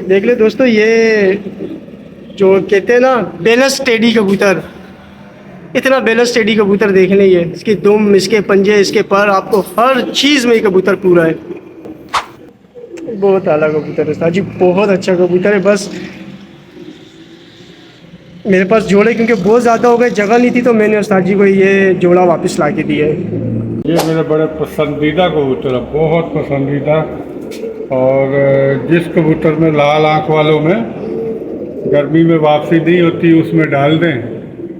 देख ले दोस्तों, ये जो कहते हैं ना बैलेंस टेडी कबूतर, इतना बैलेंस टेडी कबूतर देख लें। ये इसकी दुम, इसके पंजे, इसके पर, आपको हर चीज़ में ये कबूतर पूरा है। बहुत आला कबूतर है उस्ताद जी, बहुत अच्छा कबूतर है। बस मेरे पास जोड़े क्योंकि बहुत ज़्यादा हो गए, जगह नहीं थी, तो मैंने उस्ताद जी को ये जोड़ा वापस ला के दिया है। ये मेरे बड़े पसंदीदा कबूतर है, बहुत पसंदीदा। और जिस कबूतर में लाल आँख वालों में गर्मी में वापसी नहीं होती, उसमें डाल दें,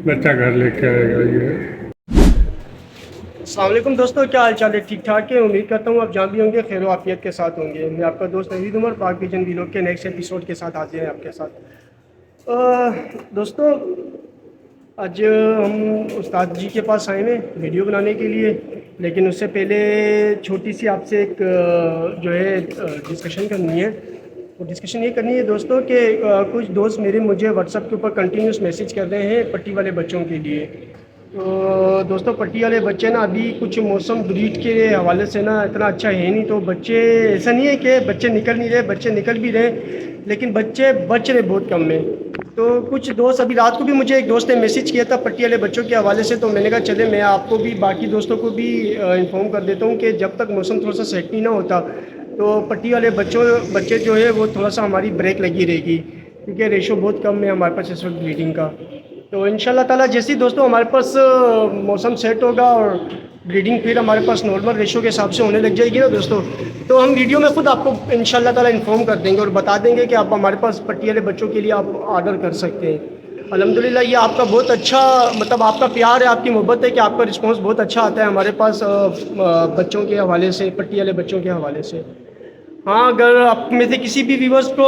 बच्चा घर लेके आएगा। ये अस्सलाम वालेकुम दोस्तों, क्या हाल चाल है? ठीक ठाक है। उम्मीद करता हूँ आप जहाँ भी होंगे खैर आफियत के साथ होंगे। मैं आपका दोस्त नवीद उमर पाक पिजन व्लॉग के नेक्स्ट एपिसोड के साथ हाजिर हैं आपके साथ। दोस्तों, आज हम उस्ताद जी के पास आए हैं वीडियो बनाने के लिए, लेकिन उससे पहले छोटी सी आपसे एक जो है डिस्कशन करनी है। वो डिस्कशन ये करनी है दोस्तों कि कुछ दोस्त मेरे मुझे व्हाट्सएप के ऊपर कंटिन्यूस मैसेज कर रहे हैं पट्टी वाले बच्चों के लिए। तो दोस्तों, पट्टी वाले बच्चे ना अभी कुछ मौसम ब्रीड के हवाले से ना इतना अच्छा है नहीं, तो बच्चे ऐसा नहीं है कि बच्चे निकल नहीं रहे, बच्चे निकल भी रहे, लेकिन बच्चे बच रहे बहुत कम में। तो कुछ दोस्त, अभी रात को भी मुझे एक दोस्त ने मैसेज किया था पट्टी वाले बच्चों के हवाले से, तो मैंने कहा चले मैं आपको भी बाकी दोस्तों को भी इन्फॉर्म कर देता हूँ कि जब तक मौसम थोड़ा सा सेट नहीं ना होता तो पट्टी वाले बच्चे जो है वो थोड़ा सा हमारी ब्रेक लगी रहेगी, क्योंकि रेशो बहुत कम है हमारे पास इस वक्त ब्रीडिंग का। तो इंशाल्लाह ताला जैसे ही दोस्तों हमारे पास मौसम सेट होगा और ब्रीडिंग फिर हमारे पास नॉर्मल रेशो के हिसाब से होने लग जाएगी ना दोस्तों, तो हम वीडियो में खुद आपको इंशाल्लाह ताला इन्फॉर्म कर देंगे और बता देंगे कि आप हमारे पास पट्टी वाले बच्चों के लिए आप ऑर्डर कर सकते हैं। अल्हम्दुलिल्लाह ये आपका बहुत अच्छा, मतलब आपका प्यार है, आपकी मोहब्बत है कि आपका रिस्पांस बहुत अच्छा आता है हमारे पास बच्चों के हवाले से, पट्टी वाले बच्चों के हवाले से। हाँ, अगर आप में से किसी भी व्यूवर्स को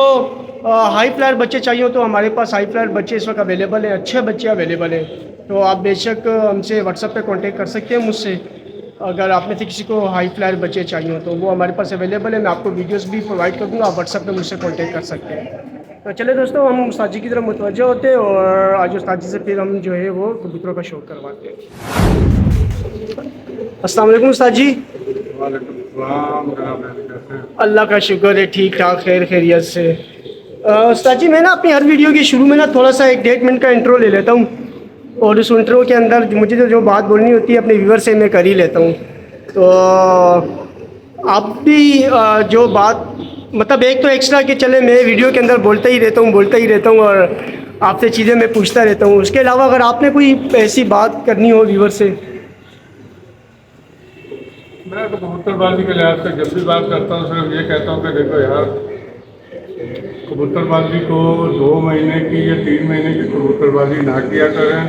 हाई फ्लायर बच्चे चाहिए हो तो हमारे पास हाई फ्लायर बच्चे इस वक्त अवेलेबल हैं, अच्छे बच्चे अवेलेबल हैं। तो आप बेशक हमसे व्हाट्सएप पे कांटेक्ट कर सकते हैं मुझसे। अगर आप में से किसी को हाई फ्लायर बच्चे चाहिए हो तो वो हमारे पास अवेलेबल है, मैं आपको वीडियोस भी प्रोवाइड कर दूँगा, आप व्हाट्सएप पे मुझसे कांटेक्ट कर सकते हैं। तो चले दोस्तों, हम उस्ताद जी की तरफ मुतवज्जह होते हैं और आज उस्ताद जी से फिर हम जो है वो कबूतरों का शौक करवाते हैं। अस्सलाम वालेकुम उस्ताद जी। वालेकुम सलाम जनाब, कैसे हैं? अल्लाह का शुक्र है, ठीक ठाक, खैर खैरियत से। उस्ताद जी, मैं ना अपनी हर वीडियो के शुरू में ना थोड़ा सा 1-1.5 मिनट का इंट्रो ले लेता हूँ, और उस इंट्रो के अंदर मुझे जो बात बोलनी होती है अपने व्यूवर से मैं कर ही लेता हूँ। तो आप भी जो बात, मतलब एक तो एक्स्ट्रा कि चले मैं वीडियो के अंदर बोलता ही रहता हूँ और आपसे चीज़ें मैं पूछता रहता हूँ, उसके अलावा अगर आपने कोई ऐसी बात करनी हो व्यूवर से। मैं तो कबूतरबाजी के लिहाज से जब भी बात करता हूँ सिर्फ ये कहता हूँ कि देखो यार, कबूतरबाजी को 2 महीने की या 3 महीने की कबूतरबाजी ना किया करें।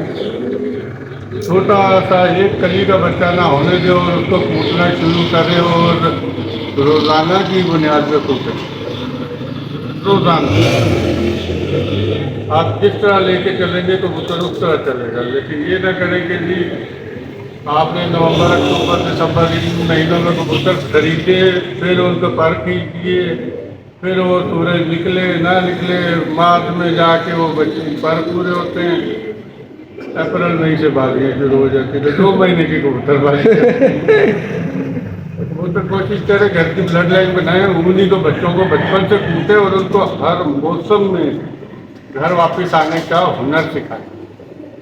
छोटा सा एक कली का बच्चा ना होने दो और उसको कूटना शुरू करें और रोज़ाना की बुनियाद पर कूटें। रोज़ाना आप जिस तरह लेके चलेंगे कबूतर उस तरह चलेगा, लेकिन ये ना करें कि जी आपने नवंबर, अक्टूबर, दिसंबर इन महीनों में कबूतर खरीदे, फिर उनको पर कीजिए, फिर वो सूरज निकले ना निकले, मार्च में जाके वो बच्चे पर पूरे होते हैं, अप्रैल मई से बाजियाँ शुरू हो जाती है। 2 महीने की कबूतरबाजी कबूतर कोशिश करे घर की ब्लड लाइन बनाए, उन्हीं को बच्चों को बचपन से कूटे और उनको हर मौसम में घर वापस आने का हुनर सिखाए।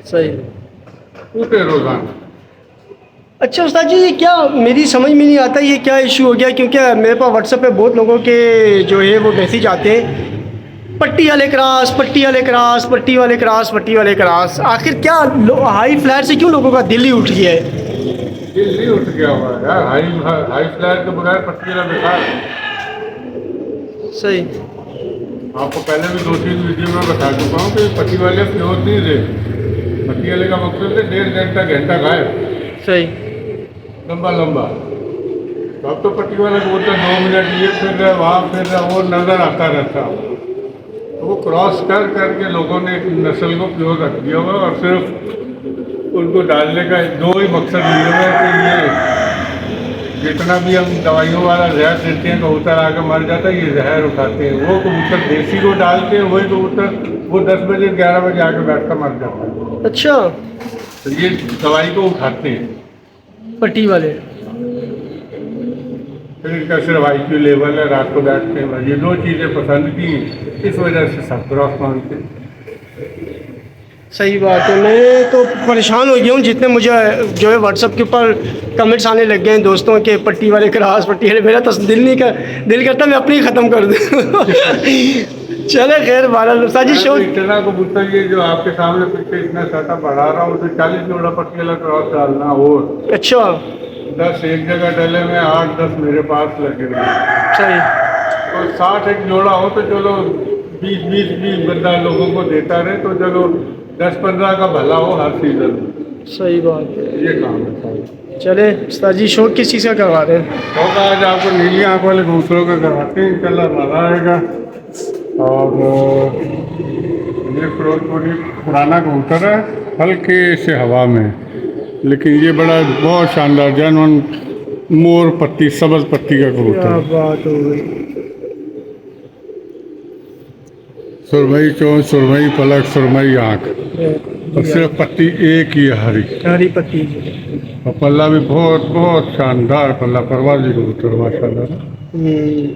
सही। कूटे रोज़ाना। अच्छा उस्ताद जी, ये क्या मेरी समझ में नहीं आता ये क्या इशू हो गया, क्योंकि मेरे पास व्हाट्सएप पे बहुत लोगों के जो है वो मैसेज आते हैं पट्टी वाले क्रॉस, पट्टी वाले क्रॉस, पट्टी वाले क्रॉस, पट्टी वाले क्रॉस। आखिर क्या हाई फ्लायर से क्यों लोगों का दिल ही उठ गया है? दिल्ली उठ गया हुआ है यार, हाई फ्लायर के बगैर पट्टी वाला बेकार है। सही। आपको पहले भी 2-3 वीडियो में बता चुका हूँ कि पट्टी वाले प्योर नहीं रहे। पट्टी वाले का मकसद है 1.5 घंटा गायब, सही। लंबा लंबा। तो अब तो पट्टी वाला कबूतर 2 मिनट ये फिर रहा वहाँ फिर रहा, वो नज़र आता रहता। तो वो क्रॉस कर करके लोगों ने एक नस्ल को प्योर रख दिया हुआ और सिर्फ उनको डालने का 2 ही मकसद ये है कि ये जितना भी हम दवाइयों वाला जहर देते हैं कबूतर आकर मर जाता है, ये जहर उठाते हैं। वो कबूतर देसी को डालते हैं, वही कबूतर वो 10 बजे 11 बजे आकर बैठ कर मर जाता है। अच्छा। तो ये दवाई को उठाते हैं। पट्टी वाले। फिर इनका सिर्फ IQ लेवल है, रात को बैठते हैं, ये 2 चीज़ें पसंद की, इस वजह से सब क्रॉस मांगते हैं। सही बात है। मैं तो परेशान हो गया हूँ, जितने मुझे जो है व्हाट्सअप के ऊपर कमेंट्स आने लग गए हैं दोस्तों के, पट्टी वाले क्रॉस, पट्टी वाले, मेरा तो दिल करता मैं अपनी ही ख़त्म कर दूँ। चले खैर, बहरहाल उस्ताद जी शो इतना कबूतर ये जो आपके सामने पीछे इतना सेटअप बढ़ा रहा हूँ, तो 40 जोड़ा पट्टी वाला क्रॉस डालना, और अच्छा 10 एक जगह डले में 8-10 मेरे पास लगे हुए हैं। सही। और 60 एक जोड़ा हो तो चलो 20-20 भी बंदा लोगों को देता रहे, तो चलो 10-15 का भला हो हर सीजन में। सही बात है। ये काम है सारा। चले उस्ताद जी शौक किस चीज़ का करवा रहे हैं? तो आज आपको नीली आँख वाले कबूतरों का करवाते हैं, इंशाल्लाह मज़ा आएगा। और ये फिरोजपुरी पुराना कबूतर है, हल्के से हवा में, लेकिन ये बड़ा बहुत शानदार जानवन मोर पत्ती, सबज पत्ती का कबूतर क्या है। बात हो गई। सुरमई चोंच, सुरमई पलक, सुरमई आँख, और सिर्फ पत्ती एक ही है, हरी, हरी पत्ती। और पल्ला भी बहुत बहुत शानदार पल्ला, परवाजी कबूतर माशाल्लाह।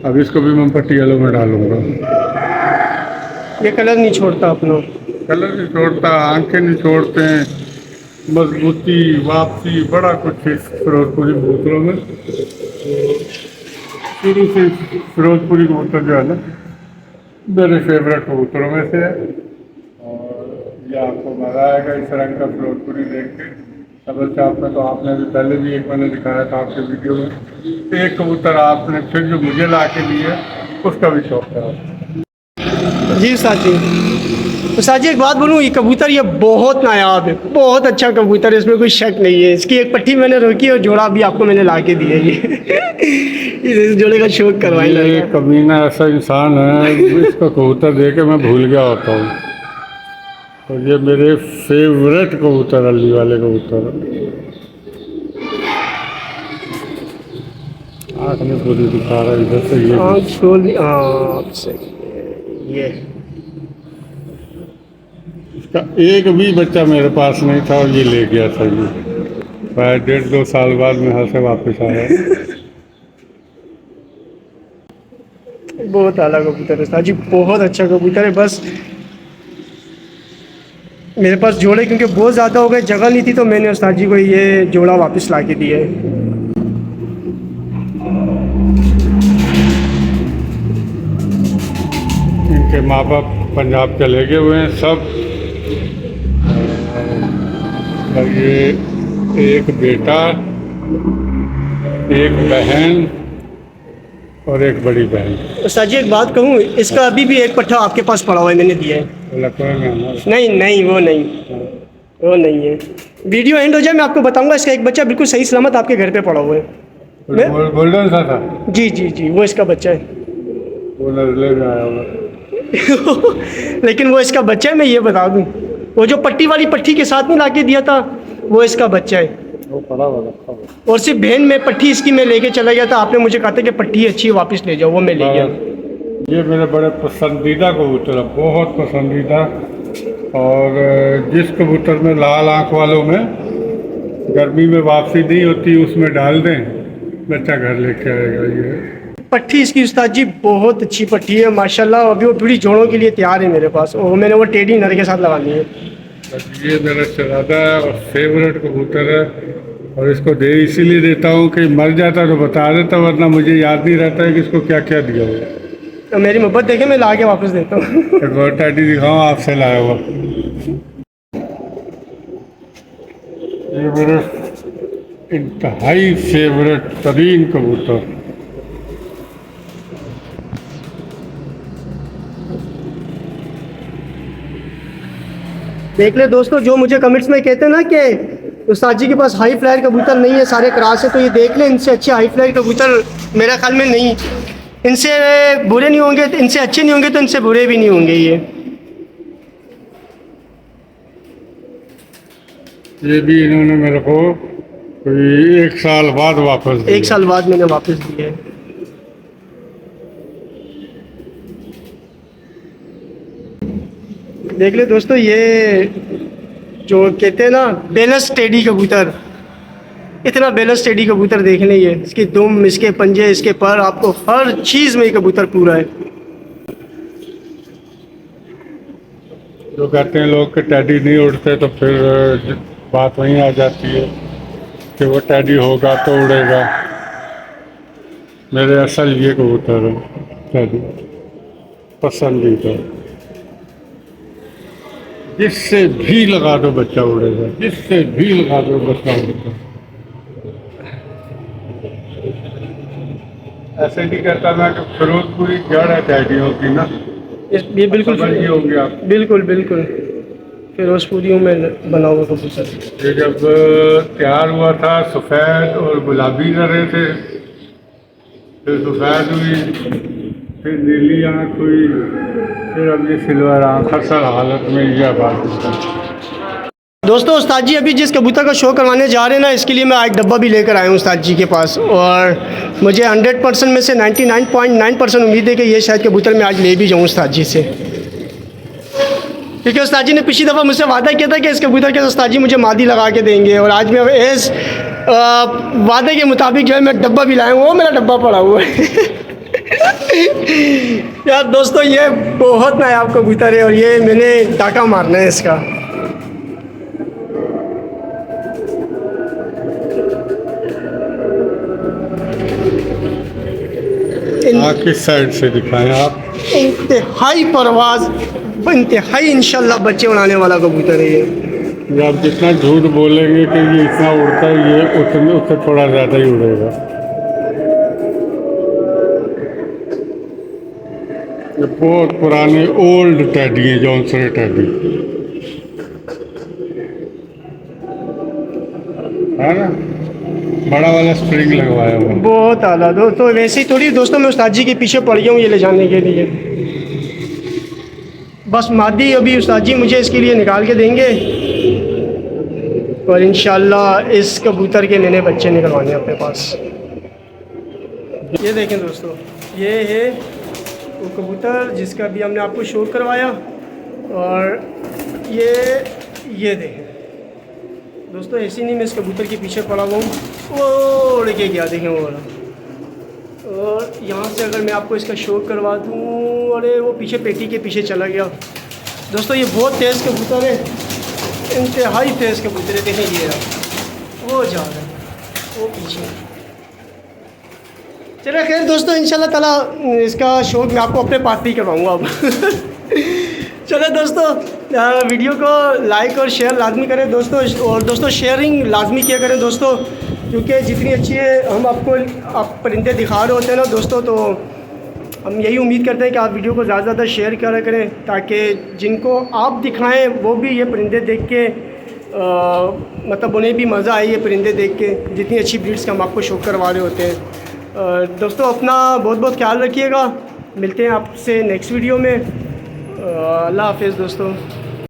अब इसको भी मैं पट्टी वालों में डालूंगा। ये कलर नहीं छोड़ता अपना। कलर नहीं छोड़ता, आंखें नहीं छोड़ते हैं, मजबूती, वापसी, बड़ा कुछ है फिरोजपुरी कबूतरों में। शुरू से फिरोजपुरी कबूतर जो है ना, मेरे फेवरेट कबूतरों में से है। और ये आपको मज़ा आएगा इस रंग का फिरोजपुरी देख के। सबल चाप में तो आपने भी पहले भी एक मैंने दिखाया था आपके वीडियो में, एक कबूतर आपने फिर जो मुझे ला के दिए उसका भी शौक था। जी उस्ताद जी। उस्ताद जी एक बात बोलूँ, ये कबूतर ये बहुत नायाब है, बहुत अच्छा कबूतर है, इसमें कोई शक नहीं है। इसकी एक पट्टी मैंने रोकी और जोड़ा भी आपको मैंने ला के दिया। ये इस जोड़े का शौक करवाए। ये कमीना ऐसा इंसान है, इसको कबूतर दे के मैं भूल गया होता हूँ। और ये मेरे फेवरेट कबूतर, अली वाले कबूतर। आँख में पूरी दिखा रहा है इधर से, ये आँख खोल, हाँ सही है। ये इसका एक भी बच्चा मेरे पास नहीं था और ये ले गया था। ये प्राय 1.5-2 साल बाद मैं यहाँ से वापस आया। बहुत आला कबूतर है उस्ताद जी, बहुत अच्छा कबूतर है। बस मेरे पास जोड़े क्योंकि बहुत ज़्यादा हो गए, जगह नहीं थी, तो मैंने उस्ताद जी को ये जोड़ा वापस ला के दिया है। इनके माँ बाप पंजाब चले गए हुए हैं सब। और ये एक बेटा, एक बहन और एक बड़ी बहन। उस्ताद जी एक बात कहूँ, इसका अभी भी एक पट्ठा आपके पास पड़ा हुआ है, मैंने दिया है। लखनऊ में हमारा। नहीं नहीं, वो नहीं, वो नहीं है। वीडियो एंड हो जाए मैं आपको बताऊंगा, इसका एक बच्चा बिल्कुल सही सलामत आपके घर पे पड़ा हुआ है। गोल्डन सा था, जी जी जी, वो इसका बच्चा है। वो नजले में आया हुआ। लेकिन वो इसका बच्चा है, मैं ये बता दूं। वो जो पट्टी वाली पट्टी के साथ में ला के दिया था, वो इसका बच्चा है। वो पड़ा हुआ रखा हुआ। और सिर्फ बहन में पट्टी इसकी मैं लेके चला गया था, आपने मुझे कहा था कि पट्टी अच्छी है वापस ले जाओ, वो मैं ले गया। ये मेरे बड़े पसंदीदा कबूतर है, बहुत पसंदीदा। और जिस कबूतर में लाल आँख वालों में गर्मी में वापसी नहीं होती, उसमें डाल दें, बच्चा घर लेके आएगा। ये पट्टी इसकी उस्ताद जी बहुत अच्छी पट्टी है माशाल्लाह। अभी वो पूरी जोड़ों के लिए तैयार है मेरे पास, और मैंने वो टेडी नर के साथ लगानी है। ये मेरा शहजादा है और फेवरेट कबूतर है, और इसको दे इसीलिए देता हूँ कि मर जाता तो बता देता, वरना मुझे याद नहीं रहता है कि इसको क्या क्या दिया हुआ। तो मेरी मोहब्बत देखे मैं ला के वापस देता हूँ। एक और टैडी दिखाऊँ आपसे लाया हुआ। ये मेरे इंतहाई फेवरेट तरीन कबूतर। देख ले दोस्तों, जो मुझे कमेंट्स में कहते हैं ना कि उस्ताद जी के पास हाई फ्लायर कबूतर नहीं है, सारे क्रास है, तो ये देख ले, इनसे अच्छे हाई फ्लायर कबूतर मेरे ख्याल में नहीं। इनसे बुरे नहीं होंगे तो इनसे अच्छे नहीं होंगे, तो इनसे बुरे भी नहीं होंगे। ये भी इन्होंने मेरे को कोई 1 साल बाद वापस दिया। 1 साल बाद मैंने वापस दिए है। देख ले दोस्तों, ये जो कहते हैं ना बैलेंस टेडी कबूतर, इतना बैलेंस स्टडी कबूतर देख लें, ये इसकी दुम, इसके पंजे, इसके पर, आपको हर चीज़ में ये कबूतर पूरा है। जो कहते हैं लोग कि टैडी नहीं उड़ते, तो फिर बात वहीं आ जाती है कि वो टैडी होगा तो उड़ेगा। मेरे असल ये कबूतर है टैडी, पसंदीदा। जिससे भी लगा दो बच्चा उड़ेगा, जिससे भी लगा दो बच्चा उड़ेगा। ऐसे नहीं कहता मैं कि फिरोजपुरी जड़ है टैडियों की ना, ये बिल्कुल समझिए होंगे आप। बिल्कुल बिल्कुल फिरोजपुरियों में बना हुआ कबूतर। ये जब तैयार हुआ था सफ़ेद और गुलाबी नरे थे, फिर सफ़ेद हुई, फिर नीली आँख हुई, फिर अब ये सिल्वर आँख। असल हालत में यह बात। दोस्तों उस्ताद जी अभी जिस कबूतर का शो करवाने जा रहे हैं ना, इसके लिए मैं एक डब्बा भी लेकर आया हूँ उस्ताद जी के पास, और मुझे 100% में से 99.9% उम्मीद है कि ये शायद कबूतर मैं आज ले भी जाऊँ उस्ताद जी से, क्योंकि उस्ताद जी ने पिछली दफ़ा मुझसे वादा किया था कि इस कबूतर के उस्ताद जी मुझे मादी लगा के देंगे, और आज मैं इस वादे के मुताबिक जो है मैं डब्बा भी लाया हूँ। वो मेरा डब्बा पड़ा हुआ है यार दोस्तों ये बहुत नायाब कबूतर है, और ये मैंने डाका मारना है इसका। किस साइड से दिखाएं आप? इंतहाई परवाज, इंतहाई इंशाल्लाह बच्चे उड़ाने वाला कबूतर है ये। आप जितना झूठ बोलेंगे कि ये इतना उड़ता है, ये उससे थोड़ा ज़्यादा ही उड़ेगा। ये बहुत पुराने ओल्ड टैडी हैं, जॉनसन टैडी है ना, बड़ा वाला स्प्रिंग लगवाया हुआ। बहुत आला दोस्तों, वैसे ही थोड़ी दोस्तों मैं उस्ताद जी के पीछे पड़ गया हूँ ये ले जाने के लिए। बस मादी अभी उस्ताद जी मुझे इसके लिए निकाल के देंगे, और इंशाल्लाह इस कबूतर के नए बच्चे निकलवाने हैं अपने पास। ये देखें दोस्तों, ये है वो कबूतर जिसका भी हमने आपको शो करवाया, और ये देखें दोस्तों, ऐसे नहीं मैं इस कबूतर के पीछे पड़ा हुआ हूँ, वो उड़ के गया देखें वो वाला। और यहाँ से अगर मैं आपको इसका शो करवा दूँ, अरे वो पीछे पेटी के पीछे चला गया। दोस्तों ये बहुत तेज़ कबूतर है, इंतहाई तेज़ कबूतर है। देखें ये रहा, वो जा रहा है वो पीछे। चलो खैर दोस्तों इंशाल्लाह ताला इसका शो मैं आपको अपने पास भी करवाऊँगा अब चलो दोस्तों वीडियो को लाइक और शेयर लाजमी करें दोस्तों, और दोस्तों शेयरिंग लाजमी किया करें दोस्तों, क्योंकि जितनी अच्छी है हम आपको आप परिंदे दिखा रहे होते हैं ना दोस्तों, तो हम यही उम्मीद करते हैं कि आप वीडियो को ज़्यादा से ज़्यादा शेयर करा करें, ताकि जिनको आप दिखाएं वो भी ये परिंदे देख के मतलब उन्हें भी मज़ा आए ये परिंदे देख के, जितनी अच्छी ब्रीड्स का हम आपको शो करवा रहे होते हैं। दोस्तों अपना बहुत बहुत ख्याल रखिएगा, मिलते हैं आपसे नेक्स्ट वीडियो में। अल्लाह हाफ़िज़ दोस्तों।